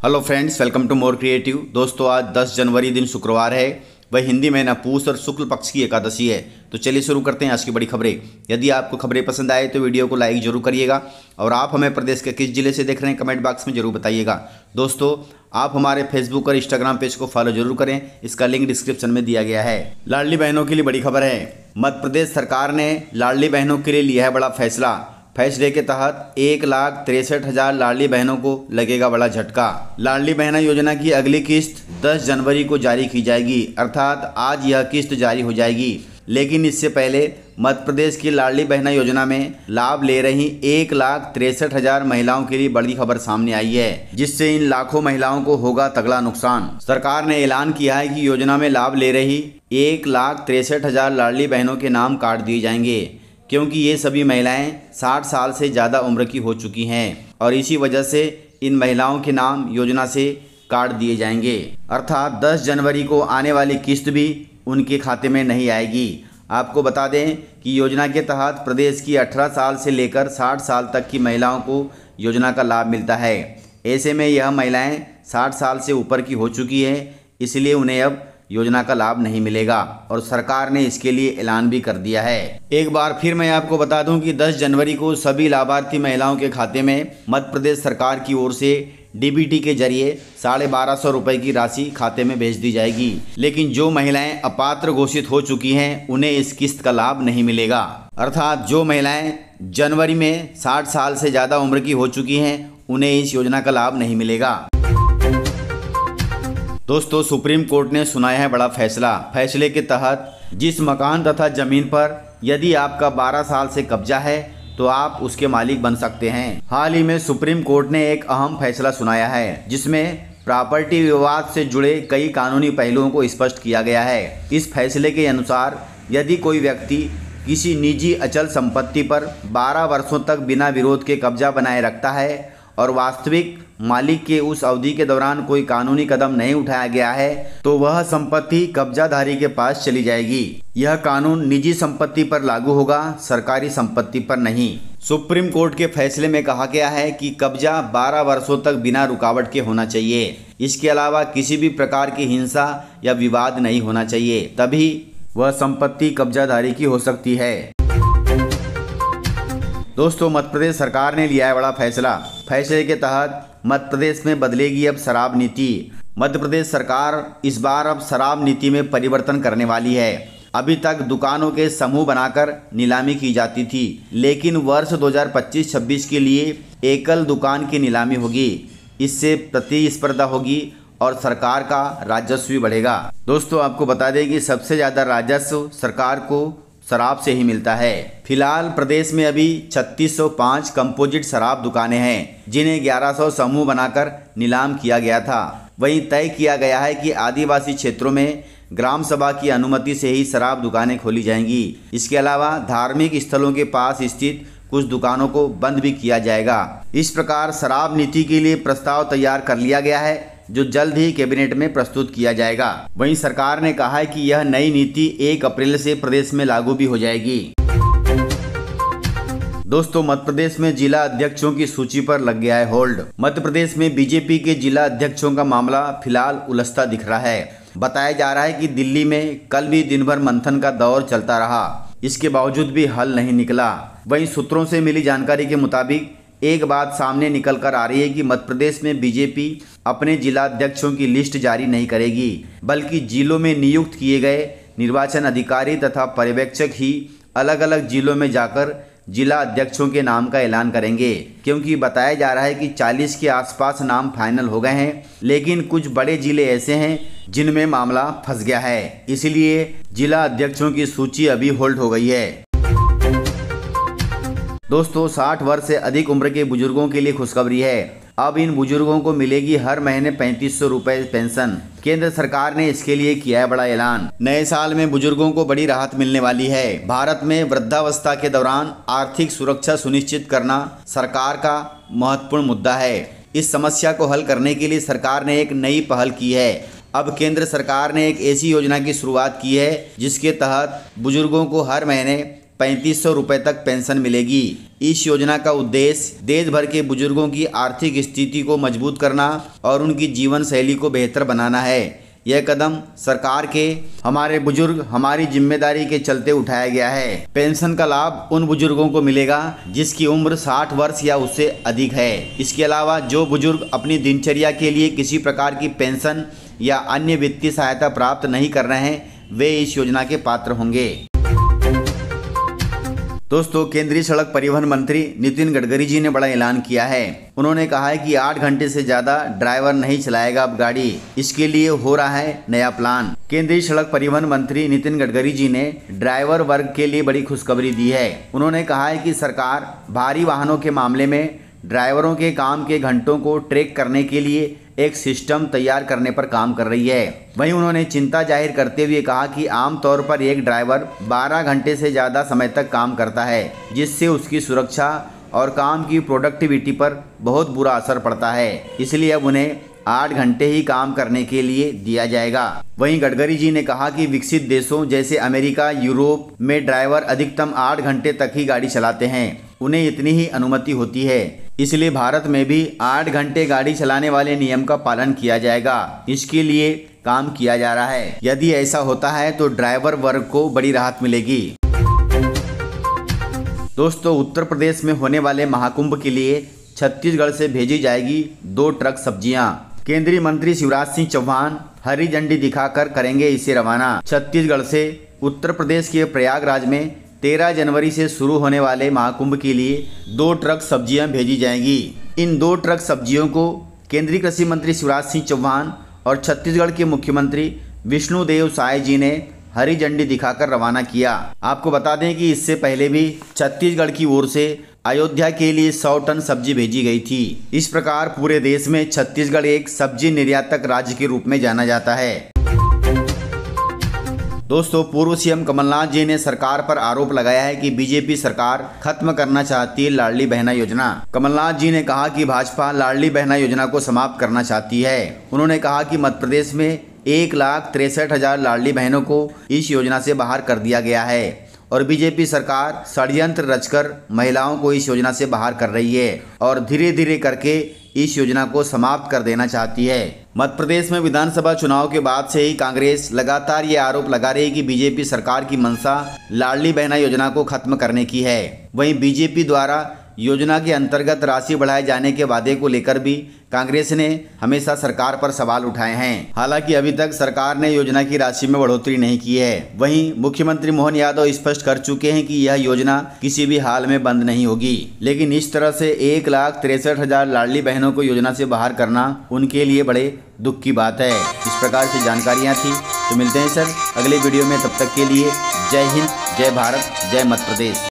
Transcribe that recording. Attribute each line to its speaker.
Speaker 1: Hello friends, welcome to More Creative. दोस्तों, आज 10 जनवरी दिन शुक्रवार है। वह हिंदी महीना पूस और शुक्ल पक्ष की एकादशी है। तो चलिए शुरू करते हैं आज की बड़ी खबरें। यदि आपको खबरें पसंद आए तो वीडियो को लाइक जरूर करिएगा और आप हमें प्रदेश के किस जिले से देख रहे हैं कमेंट बॉक्स में जरूर बताइएगा। दोस्तों, आप हमारे फेसबुक और इंस्टाग्राम पेज को फॉलो जरूर करें, इसका लिंक डिस्क्रिप्शन में दिया गया है। लाडली बहनों के लिए बड़ी खबर है। मध्य प्रदेश सरकार ने लाडली बहनों के लिए लिया है बड़ा फैसला। फैसले के तहत 1,63,000 लाडली बहनों को लगेगा बड़ा झटका। लाडली बहना योजना की अगली किस्त 10 जनवरी को जारी की जाएगी, अर्थात आज यह किस्त जारी हो जाएगी। लेकिन इससे पहले मध्य प्रदेश की लाडली बहना योजना में लाभ ले रही 1,63,000 महिलाओं के लिए बड़ी खबर सामने आई है, जिससे इन लाखों महिलाओं को होगा तगड़ा नुकसान। सरकार ने ऐलान किया है कि योजना में लाभ ले रही 1,63,000 लाडली बहनों के नाम काट दिए जाएंगे, क्योंकि ये सभी महिलाएं 60 साल से ज़्यादा उम्र की हो चुकी हैं और इसी वजह से इन महिलाओं के नाम योजना से काट दिए जाएंगे, अर्थात 10 जनवरी को आने वाली किस्त भी उनके खाते में नहीं आएगी। आपको बता दें कि योजना के तहत प्रदेश की 18 साल से लेकर 60 साल तक की महिलाओं को योजना का लाभ मिलता है। ऐसे में यह महिलाएं 60 साल से ऊपर की हो चुकी है, इसलिए उन्हें अब योजना का लाभ नहीं मिलेगा और सरकार ने इसके लिए ऐलान भी कर दिया है। एक बार फिर मैं आपको बता दूं कि 10 जनवरी को सभी लाभार्थी महिलाओं के खाते में मध्य प्रदेश सरकार की ओर से डीबीटी के जरिए 1,250 रुपये की राशि खाते में भेज दी जाएगी। लेकिन जो महिलाएं अपात्र घोषित हो चुकी हैं उन्हें इस किस्त का लाभ नहीं मिलेगा, अर्थात जो महिलाएं जनवरी में 60 साल से ज़्यादा उम्र की हो चुकी हैं उन्हें इस योजना का लाभ नहीं मिलेगा। दोस्तों, सुप्रीम कोर्ट ने सुनाया है बड़ा फैसला। फैसले के तहत जिस मकान तथा जमीन पर यदि आपका 12 साल से कब्जा है तो आप उसके मालिक बन सकते हैं। हाल ही में सुप्रीम कोर्ट ने एक अहम फैसला सुनाया है, जिसमें प्रॉपर्टी विवाद से जुड़े कई कानूनी पहलुओं को स्पष्ट किया गया है। इस फैसले के अनुसार यदि कोई व्यक्ति किसी निजी अचल संपत्ति पर 12 वर्षों तक बिना विरोध के कब्जा बनाए रखता है और वास्तविक मालिक के उस अवधि के दौरान कोई कानूनी कदम नहीं उठाया गया है, तो वह संपत्ति कब्जाधारी के पास चली जाएगी। यह कानून निजी संपत्ति पर लागू होगा, सरकारी संपत्ति पर नहीं। सुप्रीम कोर्ट के फैसले में कहा गया है कि कब्जा 12 वर्षों तक बिना रुकावट के होना चाहिए। इसके अलावा किसी भी प्रकार की हिंसा या विवाद नहीं होना चाहिए, तभी वह संपत्ति कब्जाधारी की हो सकती है। दोस्तों, मध्य प्रदेश सरकार ने लिया है बड़ा फैसला। फैसले के तहत मध्य प्रदेश में बदलेगी अब शराब नीति। मध्य प्रदेश सरकार इस बार अब शराब नीति में परिवर्तन करने वाली है। अभी तक दुकानों के समूह बनाकर नीलामी की जाती थी, लेकिन वर्ष 2025-26 के लिए एकल दुकान की नीलामी होगी। इससे प्रतिस्पर्धा होगी और सरकार का राजस्व भी बढ़ेगा। दोस्तों, आपको बता दें कि सबसे ज़्यादा राजस्व सरकार को शराब से ही मिलता है। फिलहाल प्रदेश में अभी 3605 कंपोजिट शराब दुकानें हैं, जिन्हें 1100 समूह बनाकर नीलाम किया गया था। वहीं तय किया गया है कि आदिवासी क्षेत्रों में ग्राम सभा की अनुमति से ही शराब दुकानें खोली जाएंगी। इसके अलावा धार्मिक स्थलों के पास स्थित कुछ दुकानों को बंद भी किया जाएगा। इस प्रकार शराब नीति के लिए प्रस्ताव तैयार कर लिया गया है, जो जल्द ही कैबिनेट में प्रस्तुत किया जाएगा। वहीं सरकार ने कहा है कि यह नई नीति 1 अप्रैल से प्रदेश में लागू भी हो जाएगी। दोस्तों, मध्य प्रदेश में जिला अध्यक्षों की सूची पर लग गया है होल्ड। मध्य प्रदेश में बीजेपी के जिला अध्यक्षों का मामला फिलहाल उलझता दिख रहा है। बताया जा रहा है कि दिल्ली में कल भी दिन भर मंथन का दौर चलता रहा, इसके बावजूद भी हल नहीं निकला। वहीं सूत्रों से मिली जानकारी के मुताबिक एक बात सामने निकल कर आ रही है कि मध्य प्रदेश में बीजेपी अपने जिला अध्यक्षों की लिस्ट जारी नहीं करेगी, बल्कि जिलों में नियुक्त किए गए निर्वाचन अधिकारी तथा पर्यवेक्षक ही अलग अलग जिलों में जाकर जिला अध्यक्षों के नाम का ऐलान करेंगे। क्योंकि बताया जा रहा है कि 40 के आसपास नाम फाइनल हो गए हैं, लेकिन कुछ बड़े जिले ऐसे हैं जिनमें मामला फंस गया है, इसलिए जिला अध्यक्षों की सूची अभी होल्ड हो गई है। दोस्तों, 60 वर्ष से अधिक उम्र के बुजुर्गों के लिए खुशखबरी है। अब इन बुजुर्गों को मिलेगी हर महीने 3500 रुपये पेंशन। केंद्र सरकार ने इसके लिए किया है बड़ा ऐलान। नए साल में बुजुर्गों को बड़ी राहत मिलने वाली है। भारत में वृद्धावस्था के दौरान आर्थिक सुरक्षा सुनिश्चित करना सरकार का महत्वपूर्ण मुद्दा है। इस समस्या को हल करने के लिए सरकार ने एक नई पहल की है। अब केंद्र सरकार ने एक ऐसी योजना की शुरुआत की है जिसके तहत बुजुर्गों को हर महीने 3500 रुपये तक पेंशन मिलेगी। इस योजना का उद्देश्य देश भर के बुजुर्गों की आर्थिक स्थिति को मजबूत करना और उनकी जीवन शैली को बेहतर बनाना है। यह कदम सरकार के हमारे बुजुर्ग हमारी जिम्मेदारी के चलते उठाया गया है। पेंशन का लाभ उन बुजुर्गों को मिलेगा जिसकी उम्र 60 वर्ष या उससे अधिक है। इसके अलावा जो बुजुर्ग अपनी दिनचर्या के लिए किसी प्रकार की पेंशन या अन्य वित्तीय सहायता प्राप्त नहीं कर रहे हैं, वे इस योजना के पात्र होंगे। दोस्तों, केंद्रीय सड़क परिवहन मंत्री नितिन गडकरी जी ने बड़ा ऐलान किया है। उन्होंने कहा है कि 8 घंटे से ज़्यादा ड्राइवर नहीं चलाएगा अब गाड़ी। इसके लिए हो रहा है नया प्लान। केंद्रीय सड़क परिवहन मंत्री नितिन गडकरी जी ने ड्राइवर वर्ग के लिए बड़ी खुशखबरी दी है। उन्होंने कहा है कि सरकार भारी वाहनों के मामले में ड्राइवरों के काम के घंटों को ट्रैक करने के लिए एक सिस्टम तैयार करने पर काम कर रही है। वहीं उन्होंने चिंता जाहिर करते हुए कहा कि आमतौर पर एक ड्राइवर 12 घंटे से ज़्यादा समय तक काम करता है, जिससे उसकी सुरक्षा और काम की प्रोडक्टिविटी पर बहुत बुरा असर पड़ता है। इसलिए अब उन्हें 8 घंटे ही काम करने के लिए दिया जाएगा। वहीं गडकरी जी ने कहा कि विकसित देशों जैसे अमेरिका, यूरोप में ड्राइवर अधिकतम 8 घंटे तक ही गाड़ी चलाते हैं। उन्हें इतनी ही अनुमति होती है। इसलिए भारत में भी 8 घंटे गाड़ी चलाने वाले नियम का पालन किया जाएगा। इसके लिए काम किया जा रहा है। यदि ऐसा होता है तो ड्राइवर वर्ग को बड़ी राहत मिलेगी। दोस्तों, उत्तर प्रदेश में होने वाले महाकुंभ के लिए छत्तीसगढ़ से भेजी जाएगी 2 ट्रक सब्जियां। केंद्रीय मंत्री शिवराज सिंह चौहान हरी झंडी दिखाकर करेंगे इसे रवाना। छत्तीसगढ़ से उत्तर प्रदेश के प्रयागराज में 13 जनवरी से शुरू होने वाले महाकुंभ के लिए 2 ट्रक सब्जियां भेजी जाएंगी। इन 2 ट्रक सब्जियों को केंद्रीय कृषि मंत्री शिवराज सिंह चौहान और छत्तीसगढ़ के मुख्यमंत्री विष्णुदेव साय जी ने हरी झंडी दिखाकर रवाना किया। आपको बता दें कि इससे पहले भी छत्तीसगढ़ की ओर से अयोध्या के लिए 100 टन सब्जी भेजी गई थी। इस प्रकार पूरे देश में छत्तीसगढ़ एक सब्जी निर्यातक राज्य के रूप में जाना जाता है। दोस्तों, पूर्व सीएम कमलनाथ जी ने सरकार पर आरोप लगाया है कि बीजेपी सरकार खत्म करना चाहती है लाडली बहना योजना। कमलनाथ जी ने कहा कि भाजपा लाडली बहना योजना को समाप्त करना चाहती है। उन्होंने कहा कि मध्य प्रदेश में 1,63,000 लाडली बहनों को इस योजना से बाहर कर दिया गया है और बीजेपी सरकार षड्यंत्र रचकर महिलाओं को इस योजना से बाहर कर रही है और धीरे धीरे करके इस योजना को समाप्त कर देना चाहती है। मध्य प्रदेश में विधानसभा चुनाव के बाद से ही कांग्रेस लगातार ये आरोप लगा रही है कि बीजेपी सरकार की मंशा लाडली बहना योजना को खत्म करने की है। वहीं बीजेपी द्वारा योजना के अंतर्गत राशि बढ़ाए जाने के वादे को लेकर भी कांग्रेस ने हमेशा सरकार पर सवाल उठाए हैं। हालांकि अभी तक सरकार ने योजना की राशि में बढ़ोतरी नहीं की है। वहीं मुख्यमंत्री मोहन यादव स्पष्ट कर चुके हैं कि यह योजना किसी भी हाल में बंद नहीं होगी। लेकिन इस तरह से 1,63,000 लाडली बहनों को योजना से बाहर करना उनके लिए बड़े दुख की बात है। इस प्रकार से जानकारियाँ थी। तो मिलते हैं सर अगले वीडियो में। तब तक के लिए जय हिंद, जय भारत, जय मध्य प्रदेश।